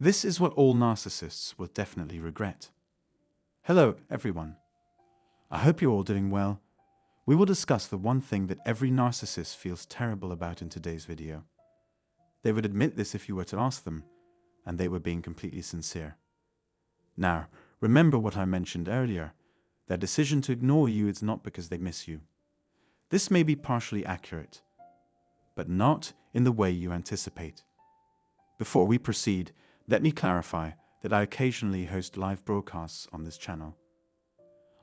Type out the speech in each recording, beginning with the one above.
This is what all narcissists will definitely regret. Hello, everyone. I hope you're all doing well. We will discuss the one thing that every narcissist feels terrible about in today's video. They would admit this if you were to ask them, and they were being completely sincere. Now, remember what I mentioned earlier. Their decision to ignore you is not because they miss you. This may be partially accurate, but not in the way you anticipate. Before we proceed, let me clarify that I occasionally host live broadcasts on this channel.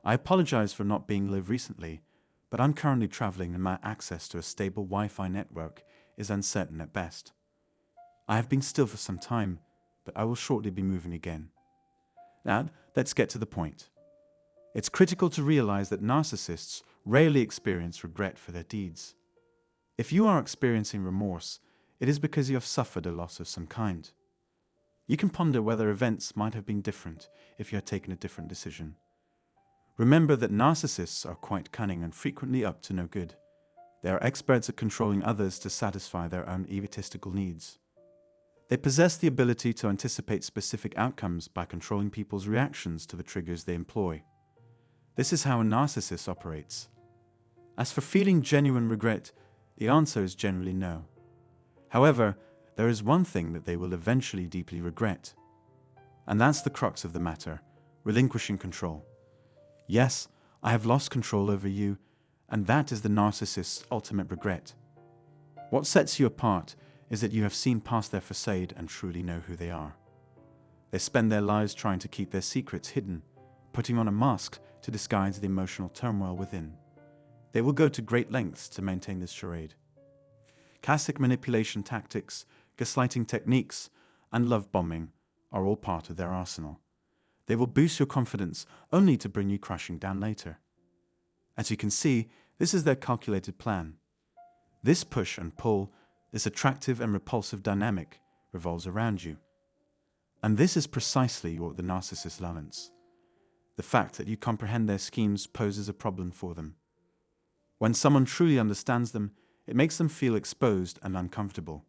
I apologize for not being live recently, but I'm currently traveling and my access to a stable Wi-Fi network is uncertain at best. I have been still for some time, but I will shortly be moving again. Now, let's get to the point. It's critical to realize that narcissists rarely experience regret for their deeds. If you are experiencing remorse, it is because you have suffered a loss of some kind. You can ponder whether events might have been different if you had taken a different decision. Remember that narcissists are quite cunning and frequently up to no good. They are experts at controlling others to satisfy their own egotistical needs. They possess the ability to anticipate specific outcomes by controlling people's reactions to the triggers they employ. This is how a narcissist operates. As for feeling genuine regret, the answer is generally no. However, there is one thing that they will eventually deeply regret. And that's the crux of the matter, relinquishing control. Yes, I have lost control over you, and that is the narcissist's ultimate regret. What sets you apart is that you have seen past their facade and truly know who they are. They spend their lives trying to keep their secrets hidden, putting on a mask to disguise the emotional turmoil within. They will go to great lengths to maintain this charade. Classic manipulation tactics, gaslighting techniques, and love bombing are all part of their arsenal. They will boost your confidence only to bring you crashing down later. As you can see, this is their calculated plan. This push and pull, this attractive and repulsive dynamic revolves around you. And this is precisely what the narcissist laments. The fact that you comprehend their schemes poses a problem for them. When someone truly understands them, it makes them feel exposed and uncomfortable.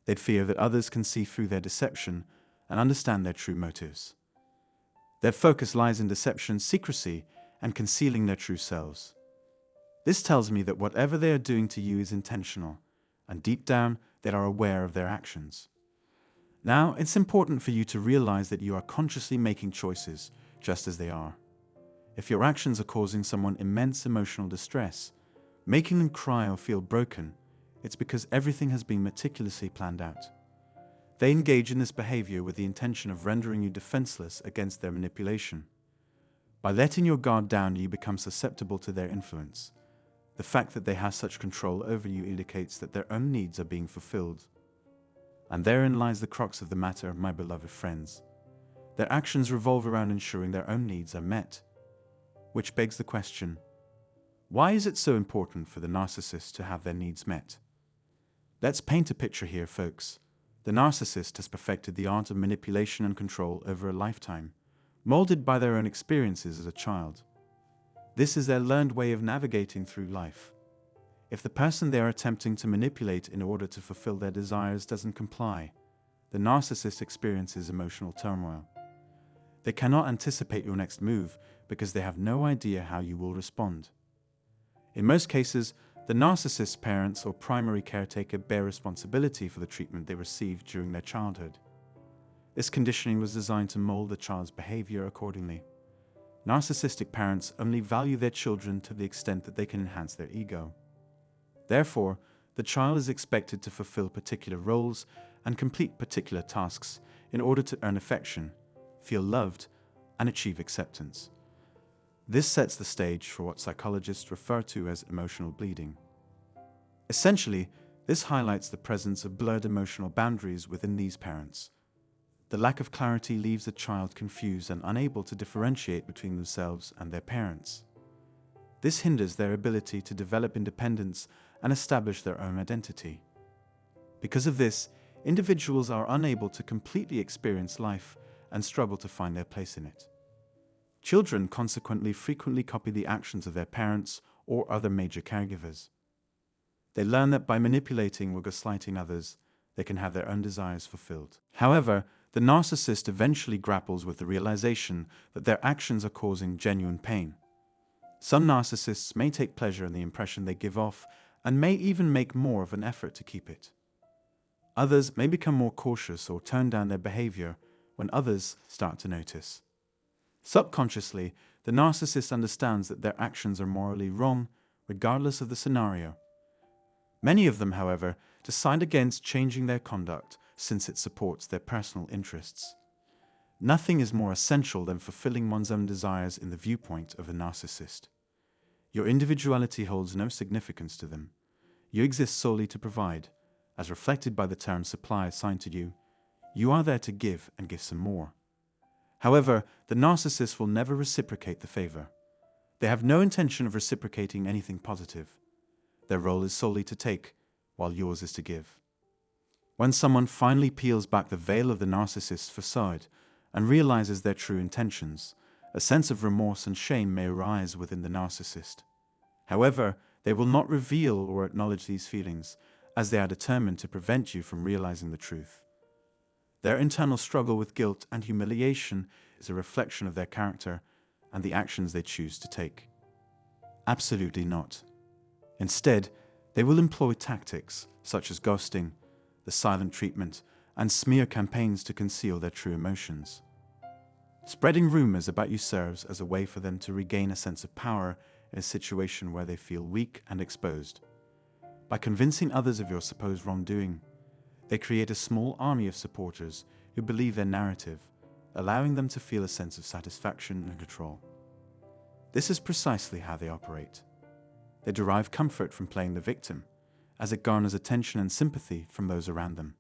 They'd fear that others can see through their deception and understand their true motives. Their focus lies in deception, secrecy, and concealing their true selves. This tells me that whatever they are doing to you is intentional, and deep down, they are aware of their actions. Now, it's important for you to realize that you are consciously making choices, just as they are. If your actions are causing someone immense emotional distress, making them cry or feel broken, it's because everything has been meticulously planned out. They engage in this behavior with the intention of rendering you defenseless against their manipulation. By letting your guard down, you become susceptible to their influence. The fact that they have such control over you indicates that their own needs are being fulfilled. And therein lies the crux of the matter, my beloved friends. Their actions revolve around ensuring their own needs are met. Which begs the question, why is it so important for the narcissist to have their needs met? Let's paint a picture here, folks. The narcissist has perfected the art of manipulation and control over a lifetime, molded by their own experiences as a child. This is their learned way of navigating through life. If the person they are attempting to manipulate in order to fulfill their desires doesn't comply, the narcissist experiences emotional turmoil. They cannot anticipate your next move because they have no idea how you will respond. In most cases, the narcissist's parents or primary caretaker bear responsibility for the treatment they received during their childhood. This conditioning was designed to mold the child's behavior accordingly. Narcissistic parents only value their children to the extent that they can enhance their ego. Therefore, the child is expected to fulfill particular roles and complete particular tasks in order to earn affection, feel loved, and achieve acceptance. This sets the stage for what psychologists refer to as emotional bleeding. Essentially, this highlights the presence of blurred emotional boundaries within these parents. The lack of clarity leaves the child confused and unable to differentiate between themselves and their parents. This hinders their ability to develop independence and establish their own identity. Because of this, individuals are unable to completely experience life and struggle to find their place in it. Children consequently frequently copy the actions of their parents or other major caregivers. They learn that by manipulating or gaslighting others, they can have their own desires fulfilled. However, the narcissist eventually grapples with the realization that their actions are causing genuine pain. Some narcissists may take pleasure in the impression they give off and may even make more of an effort to keep it. Others may become more cautious or turn down their behavior when others start to notice. Subconsciously, the narcissist understands that their actions are morally wrong, regardless of the scenario. Many of them, however, decide against changing their conduct since it supports their personal interests. Nothing is more essential than fulfilling one's own desires in the viewpoint of a narcissist. Your individuality holds no significance to them. You exist solely to provide. As reflected by the term supply assigned to you, you are there to give and give some more. However, the narcissist will never reciprocate the favor. They have no intention of reciprocating anything positive. Their role is solely to take, while yours is to give. When someone finally peels back the veil of the narcissist's facade and realizes their true intentions, a sense of remorse and shame may arise within the narcissist. However, they will not reveal or acknowledge these feelings, as they are determined to prevent you from realizing the truth. Their internal struggle with guilt and humiliation is a reflection of their character and the actions they choose to take. Absolutely not. Instead, they will employ tactics such as ghosting, the silent treatment, and smear campaigns to conceal their true emotions. Spreading rumors about you serves as a way for them to regain a sense of power in a situation where they feel weak and exposed. By convincing others of your supposed wrongdoing, they create a small army of supporters who believe their narrative, allowing them to feel a sense of satisfaction and control. This is precisely how they operate. They derive comfort from playing the victim, as it garners attention and sympathy from those around them.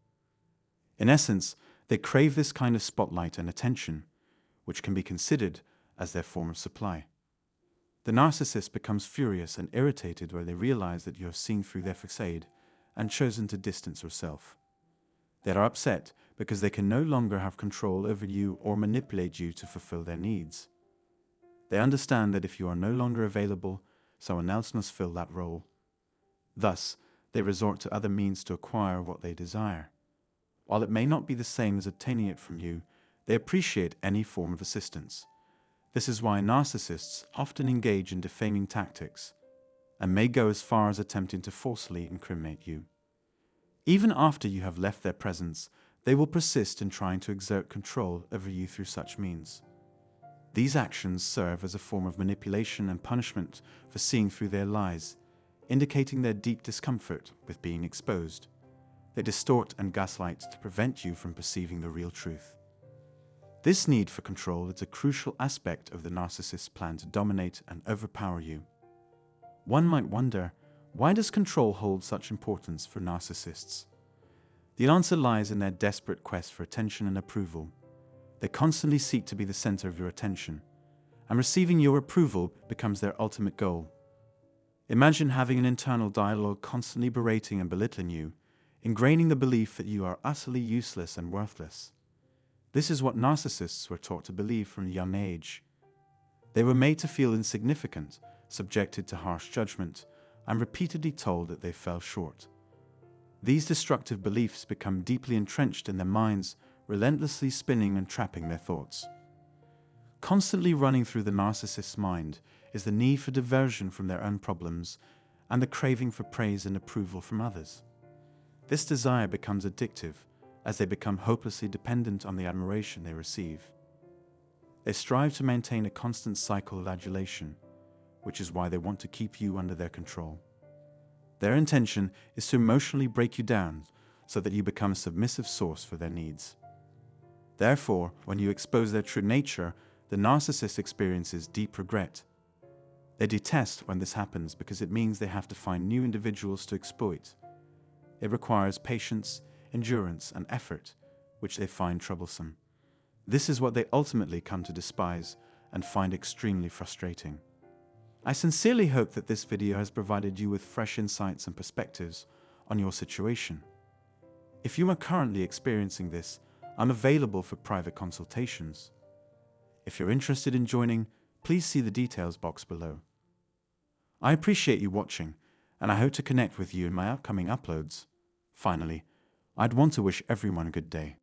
In essence, they crave this kind of spotlight and attention, which can be considered as their form of supply. The narcissist becomes furious and irritated when they realize that you have seen through their facade and chosen to distance yourself. They are upset because they can no longer have control over you or manipulate you to fulfill their needs. They understand that if you are no longer available, someone else must fill that role. Thus, they resort to other means to acquire what they desire. While it may not be the same as obtaining it from you, they appreciate any form of assistance. This is why narcissists often engage in defaming tactics and may go as far as attempting to falsely incriminate you. Even after you have left their presence, they will persist in trying to exert control over you through such means. These actions serve as a form of manipulation and punishment for seeing through their lies, indicating their deep discomfort with being exposed. They distort and gaslight to prevent you from perceiving the real truth. This need for control is a crucial aspect of the narcissist's plan to dominate and overpower you. One might wonder, why does control hold such importance for narcissists? The answer lies in their desperate quest for attention and approval. They constantly seek to be the center of your attention, and receiving your approval becomes their ultimate goal. Imagine having an internal dialogue constantly berating and belittling you, ingraining the belief that you are utterly useless and worthless. This is what narcissists were taught to believe from a young age. They were made to feel insignificant, subjected to harsh judgment, and repeatedly told that they fell short. These destructive beliefs become deeply entrenched in their minds, relentlessly spinning and trapping their thoughts. Constantly running through the narcissist's mind is the need for diversion from their own problems and the craving for praise and approval from others. This desire becomes addictive as they become hopelessly dependent on the admiration they receive. They strive to maintain a constant cycle of adulation, which is why they want to keep you under their control. Their intention is to emotionally break you down so that you become a submissive source for their needs. Therefore, when you expose their true nature, the narcissist experiences deep regret. They detest when this happens because it means they have to find new individuals to exploit. It requires patience, endurance, and effort, which they find troublesome. This is what they ultimately come to despise and find extremely frustrating. I sincerely hope that this video has provided you with fresh insights and perspectives on your situation. If you are currently experiencing this, I'm available for private consultations. If you're interested in joining, please see the details box below. I appreciate you watching, and I hope to connect with you in my upcoming uploads. Finally, I'd want to wish everyone a good day.